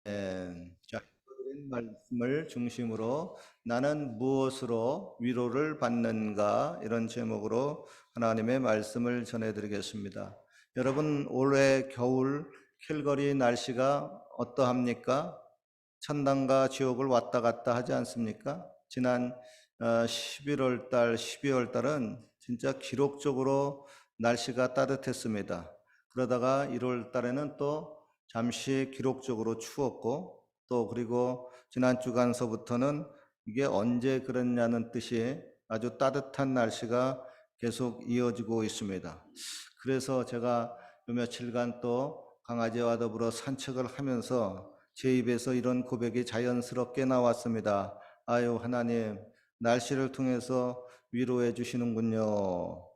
자, 드린 말씀을 중심으로 나는 무엇으로 위로를 받는가 이런 제목으로 하나님의 말씀을 전해드리겠습니다. 여러분 올해 겨울 캘거리 날씨가 어떠합니까? 천당과 지옥을 왔다 갔다 하지 않습니까? 지난 11월 달, 12월 달은 진짜 기록적으로 날씨가 따뜻했습니다. 그러다가 1월 달에는 또 잠시 기록적으로 추웠고 또 그리고 지난 주간서부터는 이게 언제 그랬냐는 뜻이 아주 따뜻한 날씨가 계속 이어지고 있습니다. 그래서 제가 요 며칠간 또 강아지와 더불어 산책을 하면서 제 입에서 이런 고백이 자연스럽게 나왔습니다. 아유, 하나님, 날씨를 통해서 위로해 주시는군요.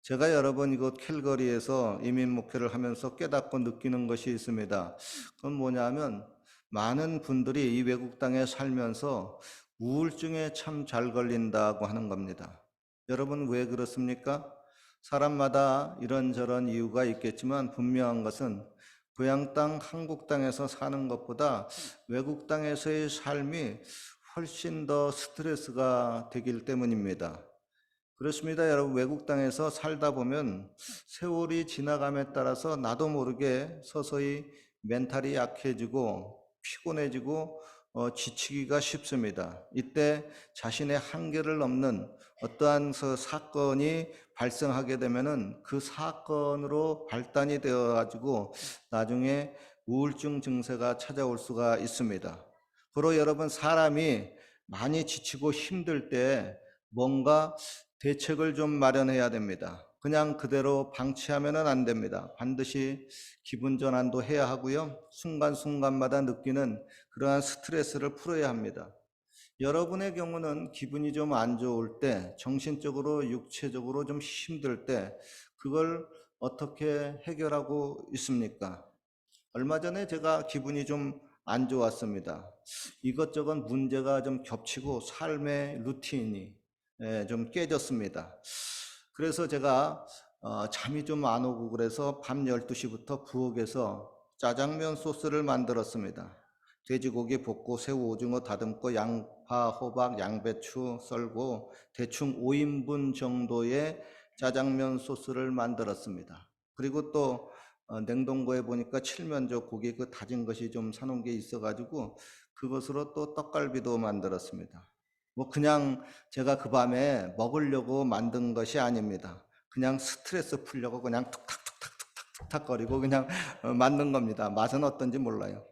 제가 여러 번 이곳 캘거리에서 이민 목회를 하면서 깨닫고 느끼는 것이 있습니다. 그건 뭐냐면 많은 분들이 이 외국 땅에 살면서 우울증에 참 잘 걸린다고 하는 겁니다. 여러분 왜 그렇습니까? 사람마다 이런저런 이유가 있겠지만 분명한 것은 고향 땅, 한국 땅에서 사는 것보다 외국 땅에서의 삶이 훨씬 더 스트레스가 되기 때문입니다. 그렇습니다. 여러분, 외국 땅에서 살다 보면 세월이 지나감에 따라서 나도 모르게 서서히 멘탈이 약해지고 피곤해지고 지치기가 쉽습니다. 이때 자신의 한계를 넘는 어떠한 사건이 발생하게 되면은 그 사건으로 발단이 되어 가지고 나중에 우울증 증세가 찾아올 수가 있습니다. 그러 여러분 사람이 많이 지치고 힘들 때 뭔가 대책을 좀 마련해야 됩니다. 그냥 그대로 방치하면 안 됩니다. 반드시 기분 전환도 해야 하고요. 순간순간마다 느끼는 그러한 스트레스를 풀어야 합니다. 여러분의 경우는 기분이 좀 안 좋을 때, 정신적으로, 육체적으로 좀 힘들 때, 그걸 어떻게 해결하고 있습니까? 얼마 전에 제가 기분이 좀 안 좋았습니다. 이것저것 문제가 좀 겹치고 삶의 루틴이 좀 깨졌습니다. 그래서 제가 잠이 좀 안 오고 그래서 밤 12시부터 부엌에서 짜장면 소스를 만들었습니다. 돼지고기 볶고 새우 오징어 다듬고 양파, 호박, 양배추 썰고 대충 5인분 정도의 짜장면 소스를 만들었습니다. 그리고 또 냉동고에 보니까 칠면조 고기 그 다진 것이 좀 사놓은 게 있어가지고 그것으로 또 떡갈비도 만들었습니다. 뭐 그냥 제가 그 밤에 먹으려고 만든 것이 아닙니다. 그냥 스트레스 풀려고 그냥 툭탁툭탁툭탁거리고 그냥 만든 겁니다. 맛은 어떤지 몰라요.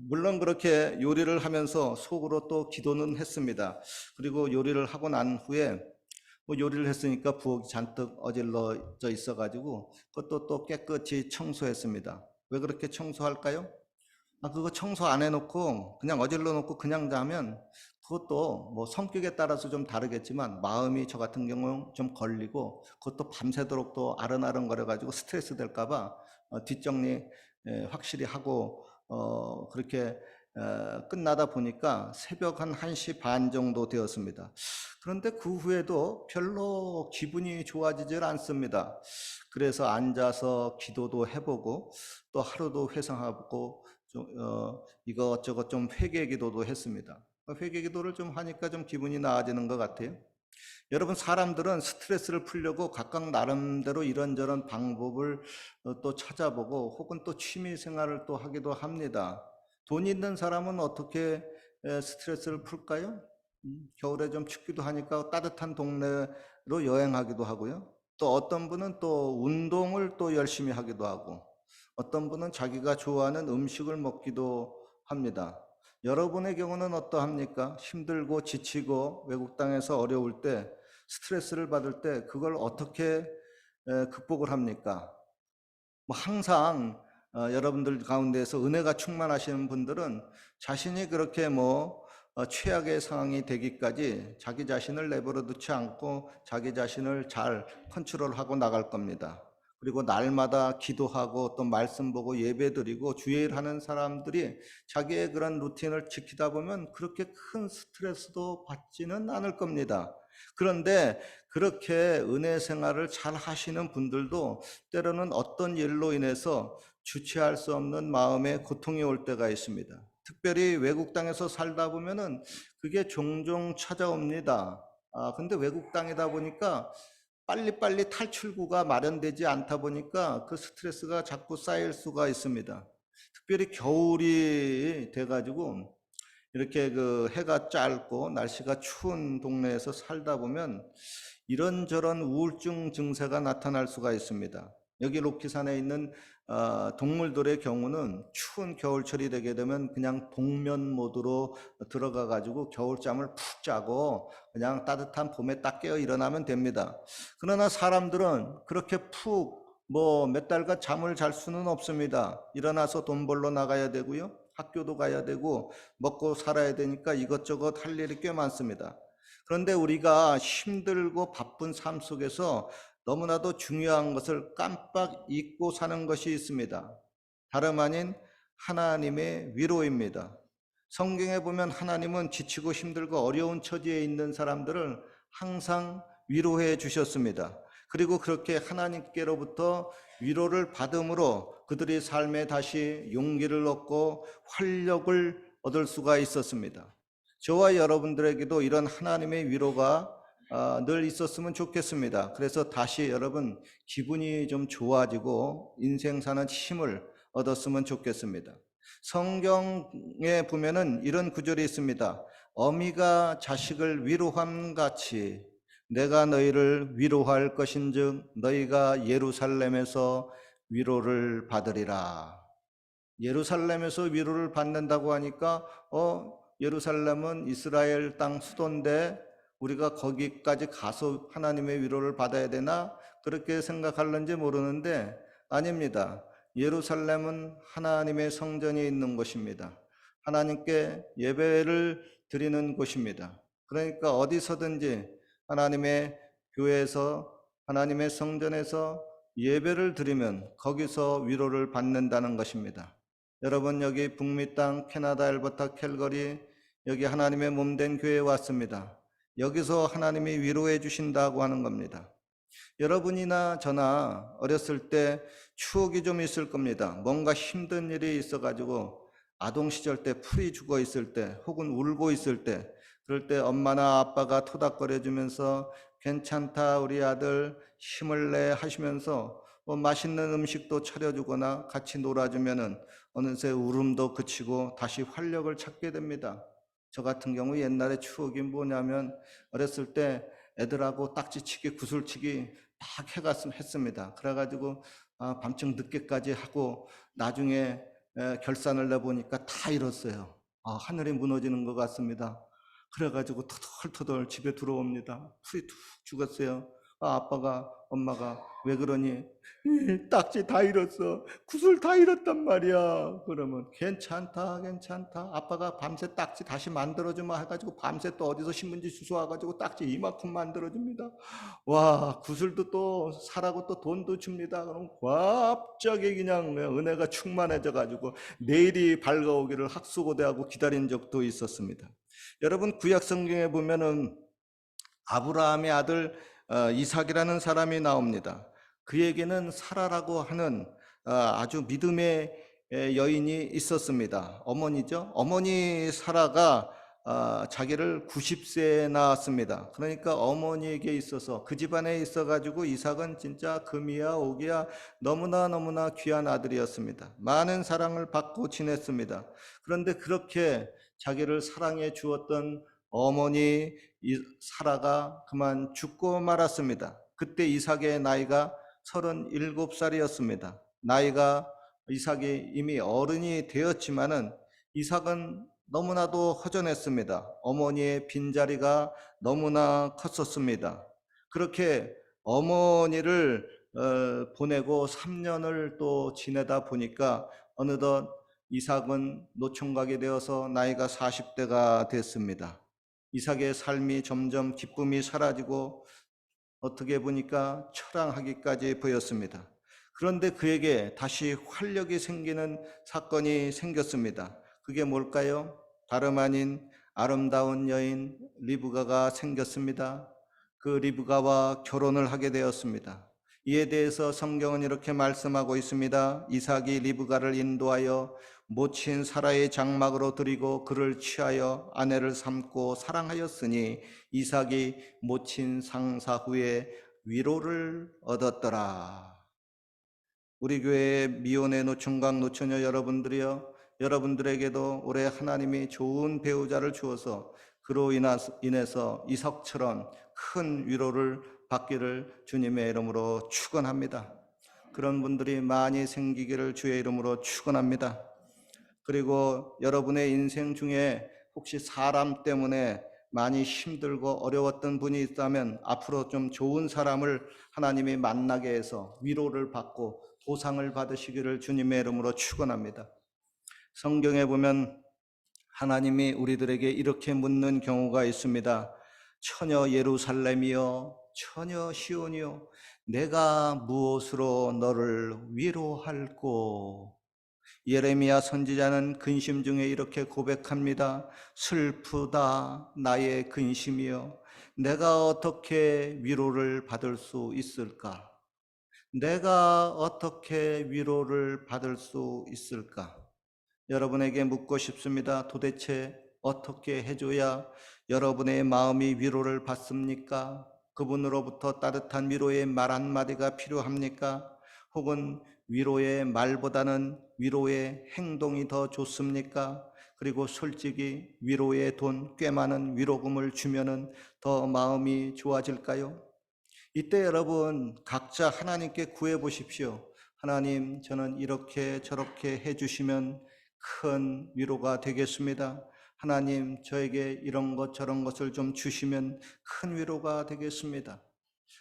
물론 그렇게 요리를 하면서 속으로 또 기도는 했습니다. 그리고 요리를 하고 난 후에 뭐 요리를 했으니까 부엌이 잔뜩 어질러져 있어가지고 그것도 또 깨끗이 청소했습니다. 왜 그렇게 청소할까요? 그거 청소 안 해놓고 그냥 어질러 놓고 그냥 자면 그것도 뭐 성격에 따라서 좀 다르겠지만 마음이 저 같은 경우 좀 걸리고 그것도 밤새도록 또 아른아른 거려가지고 스트레스 될까봐 뒷정리 확실히 하고 그렇게 끝나다 보니까 새벽 한 1시 반 정도 되었습니다. 그런데 그 후에도 별로 기분이 좋아지질 않습니다. 그래서 앉아서 기도도 해보고 또 하루도 회상하고 좀 이것저것 좀 회개 기도도 했습니다. 회개 기도를 좀 하니까 좀 기분이 나아지는 것 같아요. 여러분 사람들은 스트레스를 풀려고 각각 나름대로 이런저런 방법을 또 찾아보고 혹은 또 취미 생활을 또 하기도 합니다. 돈 있는 사람은 어떻게 스트레스를 풀까요? 겨울에 좀 춥기도 하니까 따뜻한 동네로 여행하기도 하고요. 또 어떤 분은 또 운동을 또 열심히 하기도 하고 어떤 분은 자기가 좋아하는 음식을 먹기도 합니다. 여러분의 경우는 어떠합니까? 힘들고 지치고 외국 땅에서 어려울 때 스트레스를 받을 때 그걸 어떻게 극복을 합니까? 뭐 항상 여러분들 가운데에서 은혜가 충만하시는 분들은 자신이 그렇게 뭐 최악의 상황이 되기까지 자기 자신을 내버려 두지 않고 자기 자신을 잘 컨트롤하고 나갈 겁니다. 그리고 날마다 기도하고 또 말씀 보고 예배 드리고 주일 하는 사람들이 자기의 그런 루틴을 지키다 보면 그렇게 큰 스트레스도 받지는 않을 겁니다. 그런데 그렇게 은혜 생활을 잘 하시는 분들도 때로는 어떤 일로 인해서 주체할 수 없는 마음의 고통이 올 때가 있습니다. 특별히 외국 땅에서 살다 보면은 그게 종종 찾아옵니다. 근데 외국 땅이다 보니까 빨리빨리 탈출구가 마련되지 않다 보니까 그 스트레스가 자꾸 쌓일 수가 있습니다. 특별히 겨울이 돼가지고 이렇게 그 해가 짧고 날씨가 추운 동네에서 살다 보면 이런저런 우울증 증세가 나타날 수가 있습니다. 여기 로키산에 있는 동물들의 경우는 추운 겨울철이 되게 되면 그냥 동면 모드로 들어가 가지고 겨울잠을 푹 자고 그냥 따뜻한 봄에 딱 깨어 일어나면 됩니다. 그러나 사람들은 그렇게 푹 뭐 몇 달간 잠을 잘 수는 없습니다. 일어나서 돈 벌러 나가야 되고요. 학교도 가야 되고 먹고 살아야 되니까 이것저것 할 일이 꽤 많습니다. 그런데 우리가 힘들고 바쁜 삶 속에서 너무나도 중요한 것을 깜빡 잊고 사는 것이 있습니다. 다름 아닌 하나님의 위로입니다. 성경에 보면 하나님은 지치고 힘들고 어려운 처지에 있는 사람들을 항상 위로해 주셨습니다. 그리고 그렇게 하나님께로부터 위로를 받음으로 그들이 삶에 다시 용기를 얻고 활력을 얻을 수가 있었습니다. 저와 여러분들에게도 이런 하나님의 위로가 늘 있었으면 좋겠습니다. 그래서 다시 여러분 기분이 좀 좋아지고 인생 사는 힘을 얻었으면 좋겠습니다. 성경에 보면은 이런 구절이 있습니다. 어미가 자식을 위로함 같이 내가 너희를 위로할 것인즉 너희가 예루살렘에서 위로를 받으리라. 예루살렘에서 위로를 받는다고 하니까 예루살렘은 이스라엘 땅 수도인데 우리가 거기까지 가서 하나님의 위로를 받아야 되나? 그렇게 생각할는지 모르는데 아닙니다. 예루살렘은 하나님의 성전이 있는 곳입니다. 하나님께 예배를 드리는 곳입니다. 그러니까 어디서든지 하나님의 교회에서 하나님의 성전에서 예배를 드리면 거기서 위로를 받는다는 것입니다. 여러분 여기 북미 땅 캐나다 엘버타 캘거리 여기 하나님의 몸된 교회에 왔습니다. 여기서 하나님이 위로해 주신다고 하는 겁니다. 여러분이나 저나 어렸을 때 추억이 좀 있을 겁니다. 뭔가 힘든 일이 있어가지고 아동 시절 때 풀이 죽어 있을 때 혹은 울고 있을 때 그럴 때 엄마나 아빠가 토닥거려 주면서 괜찮다 우리 아들 힘을 내 하시면서 맛있는 음식도 차려주거나 같이 놀아주면은 어느새 울음도 그치고 다시 활력을 찾게 됩니다. 저 같은 경우 옛날에 추억이 뭐냐면 어렸을 때 애들하고 딱지치기 구슬치기 막 했습니다. 그래가지고 밤중 늦게까지 하고 나중에 결산을 내보니까 다 잃었어요. 하늘이 무너지는 것 같습니다. 그래가지고 터덜터덜 집에 들어옵니다. 풀이 툭 죽었어요. 아빠가 엄마가 왜 그러니? 딱지 다 잃었어. 구슬 다 잃었단 말이야. 그러면 괜찮다 괜찮다. 아빠가 밤새 딱지 다시 만들어주마 해가지고 밤새 또 어디서 신문지 주워와가지고 딱지 이만큼 만들어줍니다. 와 구슬도 또 사라고 또 돈도 줍니다. 그럼 갑자기 그냥 은혜가 충만해져가지고 내일이 밝아오기를 학수고대하고 기다린 적도 있었습니다. 여러분 구약 성경에 보면은 아브라함의 아들 이삭이라는 사람이 나옵니다. 그에게는 사라라고 하는 아주 믿음의 여인이 있었습니다. 어머니죠. 어머니 사라가 자기를 90세에 낳았습니다. 그러니까 어머니에게 있어서 그 집안에 있어가지고 이삭은 진짜 금이야 옥이야 너무나 귀한 아들이었습니다. 많은 사랑을 받고 지냈습니다. 그런데 그렇게 자기를 사랑해 주었던 어머니 사라가 그만 죽고 말았습니다. 그때 이삭의 나이가 37살이었습니다. 나이가 이삭이 이미 어른이 되었지만은 이삭은 너무나도 허전했습니다. 어머니의 빈자리가 너무나 컸었습니다. 그렇게 어머니를 보내고 3년을 또 지내다 보니까 어느덧 이삭은 노총각이 되어서 나이가 40대가 됐습니다. 이삭의 삶이 점점 기쁨이 사라지고 어떻게 보니까 처량하기까지 보였습니다. 그런데 그에게 다시 활력이 생기는 사건이 생겼습니다. 그게 뭘까요? 다름 아닌 아름다운 여인 리브가가 생겼습니다. 그 리브가와 결혼을 하게 되었습니다. 이에 대해서 성경은 이렇게 말씀하고 있습니다. 이삭이 리브가를 인도하여 모친 사라의 장막으로 들이고 그를 취하여 아내를 삼고 사랑하였으니 이삭이 모친 상사 후에 위로를 얻었더라. 우리 교회의 미혼의 노총각 노처녀 여러분들이여, 여러분들에게도 올해 하나님이 좋은 배우자를 주어서 그로 인해서 이삭처럼 큰 위로를 받기를 주님의 이름으로 축원합니다. 그런 분들이 많이 생기기를 주의 이름으로 축원합니다. 그리고 여러분의 인생 중에 혹시 사람 때문에 많이 힘들고 어려웠던 분이 있다면 앞으로 좀 좋은 사람을 하나님이 만나게 해서 위로를 받고 보상을 받으시기를 주님의 이름으로 축원합니다. 성경에 보면 하나님이 우리들에게 이렇게 묻는 경우가 있습니다. 처녀 예루살렘이여, 처녀 시온이여, 내가 무엇으로 너를 위로할꼬? 예레미야 선지자는 근심 중에 이렇게 고백합니다. 슬프다 나의 근심이여, 내가 어떻게 위로를 받을 수 있을까? 내가 어떻게 위로를 받을 수 있을까? 여러분에게 묻고 싶습니다. 도대체 어떻게 해줘야 여러분의 마음이 위로를 받습니까? 그분으로부터 따뜻한 위로의 말 한마디가 필요합니까? 혹은 위로의 말보다는 위로의 행동이 더 좋습니까? 그리고 솔직히 위로의 돈 꽤 많은 위로금을 주면은 더 마음이 좋아질까요? 이때 여러분 각자 하나님께 구해 보십시오. 하나님, 저는 이렇게 저렇게 해주시면 큰 위로가 되겠습니다. 하나님, 저에게 이런 것 저런 것을 좀 주시면 큰 위로가 되겠습니다.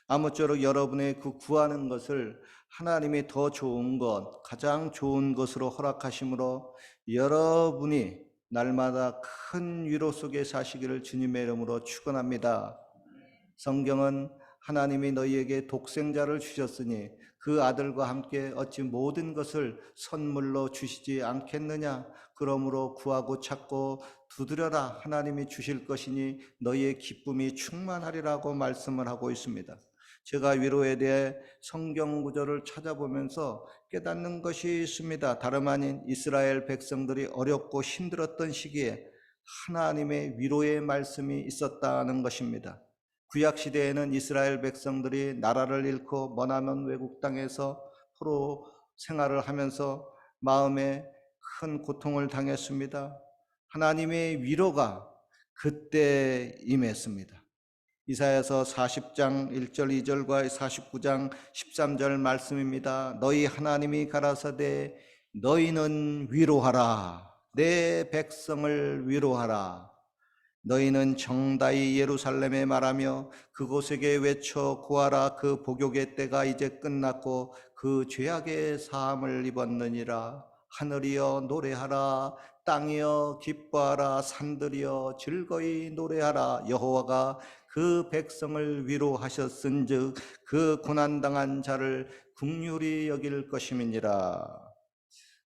아무쪼록 여러분의 그 구하는 것을 하나님이 더 좋은 것, 가장 좋은 것으로 허락하심으로 여러분이 날마다 큰 위로 속에 사시기를 주님의 이름으로 축원합니다. 성경은 하나님이 너희에게 독생자를 주셨으니 그 아들과 함께 어찌 모든 것을 선물로 주시지 않겠느냐? 그러므로 구하고 찾고 두드려라, 하나님이 주실 것이니 너희의 기쁨이 충만하리라고 말씀을 하고 있습니다. 제가 위로에 대해 성경 구절을 찾아보면서 깨닫는 것이 있습니다. 다름 아닌 이스라엘 백성들이 어렵고 힘들었던 시기에 하나님의 위로의 말씀이 있었다는 것입니다. 구약시대에는 이스라엘 백성들이 나라를 잃고 머나먼 외국 땅에서 포로 생활을 하면서 마음에 큰 고통을 당했습니다. 하나님의 위로가 그때 임했습니다. 이사야서 40장 1절 2절과 49장 13절 말씀입니다. 너희 하나님이 가라사대 너희는 위로하라, 내 백성을 위로하라. 너희는 정다이 예루살렘에 말하며 그곳에게 외쳐 구하라. 그 복욕의 때가 이제 끝났고 그 죄악의 사함을 입었느니라. 하늘이여 노래하라, 땅이여 기뻐하라, 산들이여 즐거이 노래하라. 여호와가 그 백성을 위로하셨은즉 그 고난당한 자를 긍휼히 여길 것임이니라.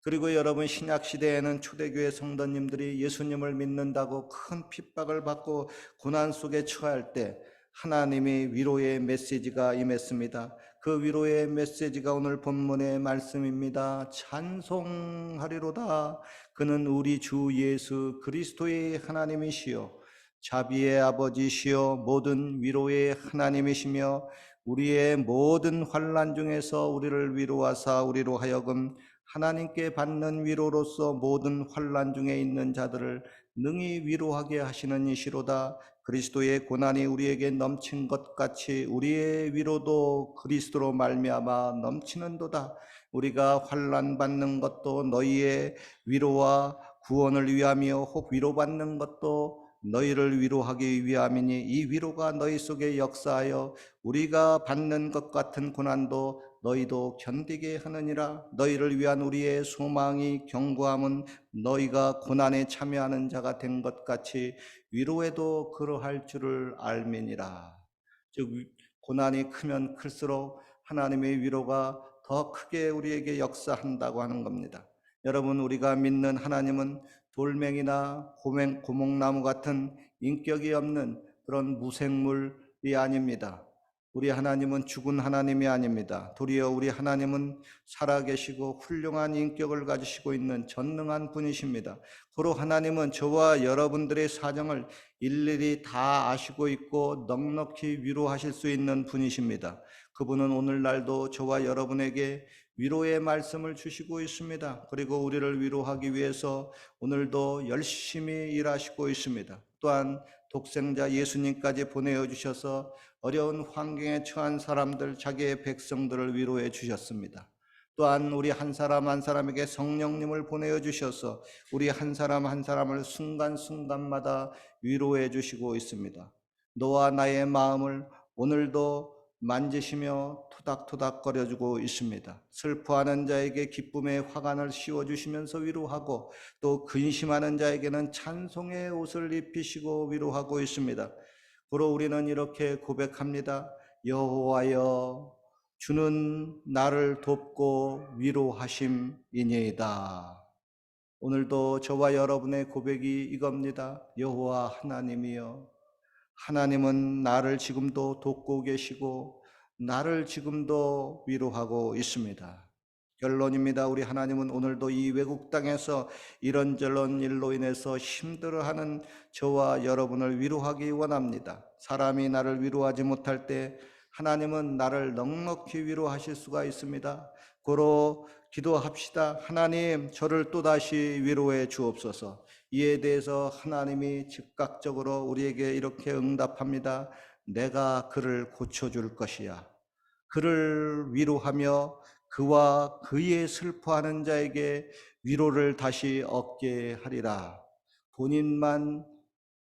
그리고 여러분, 신약시대에는 초대교회 성도님들이 예수님을 믿는다고 큰 핍박을 받고 고난 속에 처할 때 하나님의 위로의 메시지가 임했습니다. 그 위로의 메시지가 오늘 본문의 말씀입니다. 찬송하리로다. 그는 우리 주 예수 그리스도의 하나님이시요 자비의 아버지시요 모든 위로의 하나님이시며 우리의 모든 환난 중에서 우리를 위로하사 우리로 하여금 하나님께 받는 위로로서 모든 환난 중에 있는 자들을 능히 위로하게 하시는 이시로다. 그리스도의 고난이 우리에게 넘친 것 같이 우리의 위로도 그리스도로 말미암아 넘치는도다. 우리가 환난 받는 것도 너희의 위로와 구원을 위하며 혹 위로받는 것도 너희를 위로하기 위함이니 이 위로가 너희 속에 역사하여 우리가 받는 것 같은 고난도 너희도 견디게 하느니라. 너희를 위한 우리의 소망이 견고함은 너희가 고난에 참여하는 자가 된 것 같이 위로에도 그러할 줄을 알미니라. 즉 고난이 크면 클수록 하나님의 위로가 더 크게 우리에게 역사한다고 하는 겁니다. 여러분, 우리가 믿는 하나님은 돌멩이나 고목나무 같은 인격이 없는 그런 무생물이 아닙니다. 우리 하나님은 죽은 하나님이 아닙니다. 도리어 우리 하나님은 살아계시고 훌륭한 인격을 가지시고 있는 전능한 분이십니다. 고로 하나님은 저와 여러분들의 사정을 일일이 다 아시고 있고 넉넉히 위로하실 수 있는 분이십니다. 그분은 오늘날도 저와 여러분에게 위로의 말씀을 주시고 있습니다. 그리고 우리를 위로하기 위해서 오늘도 열심히 일하시고 있습니다. 또한 독생자 예수님까지 보내어 주셔서 어려운 환경에 처한 사람들, 자기의 백성들을 위로해 주셨습니다. 또한 우리 한 사람 한 사람에게 성령님을 보내어 주셔서 우리 한 사람 한 사람을 순간순간마다 위로해 주시고 있습니다. 너와 나의 마음을 오늘도 만지시며 토닥토닥 거려주고 있습니다. 슬퍼하는 자에게 기쁨의 화관을 씌워주시면서 위로하고 또 근심하는 자에게는 찬송의 옷을 입히시고 위로하고 있습니다. 그러 우리는 이렇게 고백합니다. 여호와여, 주는 나를 돕고 위로하심이니이다. 오늘도 저와 여러분의 고백이 이겁니다. 여호와 하나님이여, 하나님은 나를 지금도 돕고 계시고 나를 지금도 위로하고 있습니다. 결론입니다. 우리 하나님은 오늘도 이 외국 땅에서 이런저런 일로 인해서 힘들어하는 저와 여러분을 위로하기 원합니다. 사람이 나를 위로하지 못할 때 하나님은 나를 넉넉히 위로하실 수가 있습니다. 고로 기도합시다. 하나님, 저를 또다시 위로해 주옵소서. 이에 대해서 하나님이 즉각적으로 우리에게 이렇게 응답합니다. 내가 그를 고쳐줄 것이야. 그를 위로하며 그와 그의 슬퍼하는 자에게 위로를 다시 얻게 하리라. 본인만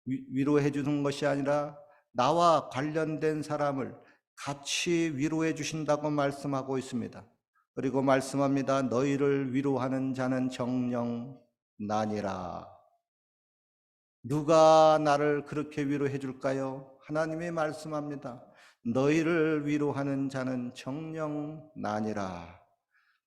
위로해 주는 것이 아니라 나와 관련된 사람을 같이 위로해 주신다고 말씀하고 있습니다. 그리고 말씀합니다. 너희를 위로하는 자는 정녕 나니라. 누가 나를 그렇게 위로해 줄까요? 하나님이 말씀합니다. 너희를 위로하는 자는 정녕 나니라.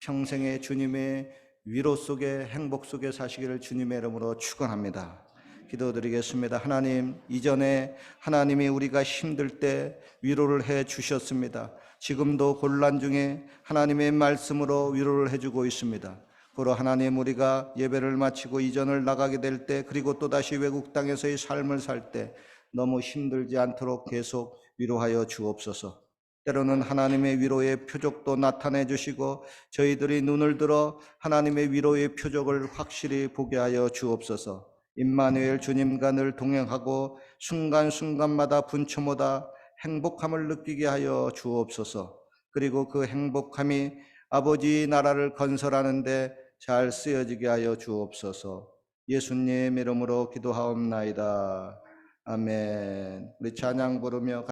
평생의 주님의 위로 속에 행복 속에 사시기를 주님의 이름으로 축원합니다. 기도드리겠습니다. 하나님, 이전에 하나님이 우리가 힘들 때 위로를 해 주셨습니다. 지금도 곤란 중에 하나님의 말씀으로 위로를 해주고 있습니다. 그러 하나님, 우리가 예배를 마치고 이전을 나가게 될 때, 그리고 또다시 외국 땅에서의 삶을 살 때 너무 힘들지 않도록 계속 위로하여 주옵소서. 때로는 하나님의 위로의 표적도 나타내 주시고 저희들이 눈을 들어 하나님의 위로의 표적을 확실히 보게 하여 주옵소서. 임마누엘 주님과 늘 동행하고 순간순간마다 분초마다 행복함을 느끼게 하여 주옵소서. 그리고 그 행복함이 아버지 나라를 건설하는데 잘 쓰여지게 하여 주옵소서. 예수님 이름으로 기도하옵나이다. 아멘. 우리 찬양 부르며